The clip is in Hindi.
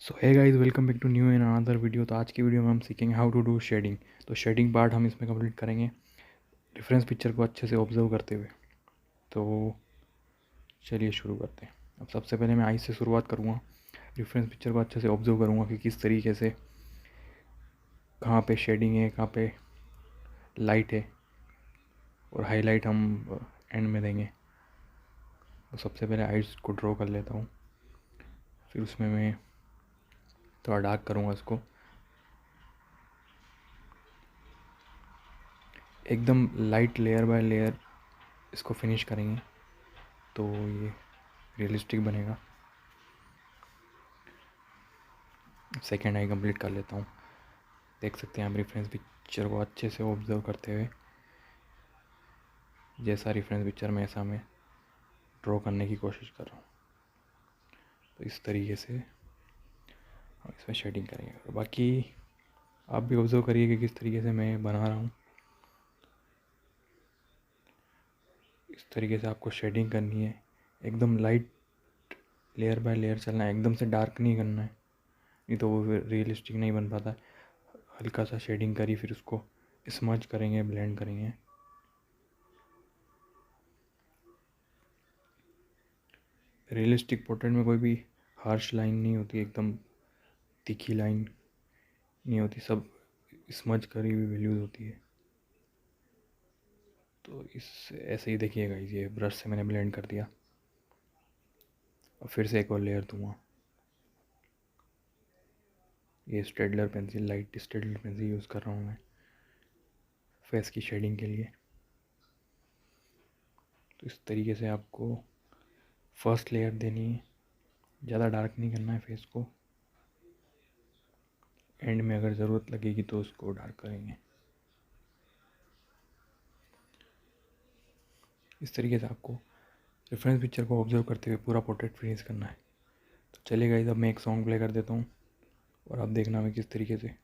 So hey guys, welcome back to new and another video. तो आज की वीडियो में हम सीखेंगे हाउ टू डू शेडिंग। तो शेडिंग पार्ट हम इसमें कंप्लीट करेंगे रेफरेंस पिक्चर को अच्छे से ऑब्जर्व करते हुए। तो चलिए शुरू करते हैं। अब सबसे पहले मैं आई से शुरुआत करूँगा। रेफरेंस पिक्चर को अच्छे से ऑब्जर्व करूँगा कि किस तरीके से कहाँ पे शेडिंग है, कहाँ पे लाइट है, और हाईलाइट हम एंड में देंगे। तो सबसे पहले आइज को ड्रॉ कर लेता हूँ, फिर उसमें मैं थोड़ा डार्क करूँगा इसको। एकदम लाइट लेयर बाय लेयर इसको फिनिश करेंगे तो ये रियलिस्टिक बनेगा। सेकेंड आई कंप्लीट कर लेता हूँ। देख सकते हैं आप रेफरेंस पिक्चर को अच्छे से ऑब्जर्व करते हुए, जैसा रेफरेंस पिक्चर में ऐसा मैं ड्रॉ करने की कोशिश कर रहा हूँ। तो इस तरीके से हम इसमें शेडिंग करेंगे, और बाकी आप भी ऑब्जर्व करिए कि किस तरीके से मैं बना रहा हूँ। इस तरीके से आपको शेडिंग करनी है, एकदम लाइट लेयर बाय लेयर चलना है, एकदम से डार्क नहीं करना है, नहीं तो वो रियलिस्टिक नहीं बन पाता। हल्का सा शेडिंग करी, फिर उसको स्मज करेंगे, ब्लेंड करेंगे। रियलिस्टिक पोर्ट्रेट में कोई भी हार्श लाइन नहीं होती, एकदम तीखी लाइन नहीं होती, सब स्मज करी हुई वैल्यूज होती है। तो इस ऐसे ही देखिएगा, ये ब्रश से मैंने ब्लेंड कर दिया। और फिर से एक और लेयर दूंगा। ये स्ट्रेडलर पेंसिल, लाइट स्ट्रेडलर पेंसिल यूज़ कर रहा हूँ मैं फेस की शेडिंग के लिए। तो इस तरीके से आपको फर्स्ट लेयर देनी है, ज़्यादा डार्क नहीं करना है फेस को। एंड में अगर ज़रूरत लगेगी तो उसको डार्क करेंगे। इस तरीके से आपको रेफरेंस पिक्चर को ऑब्जर्व करते हुए पूरा पोर्ट्रेट फिनिश करना है। तो चलिए गाइस, अब मैं एक सॉन्ग प्ले कर देता हूँ और आप देखना मैं किस तरीके से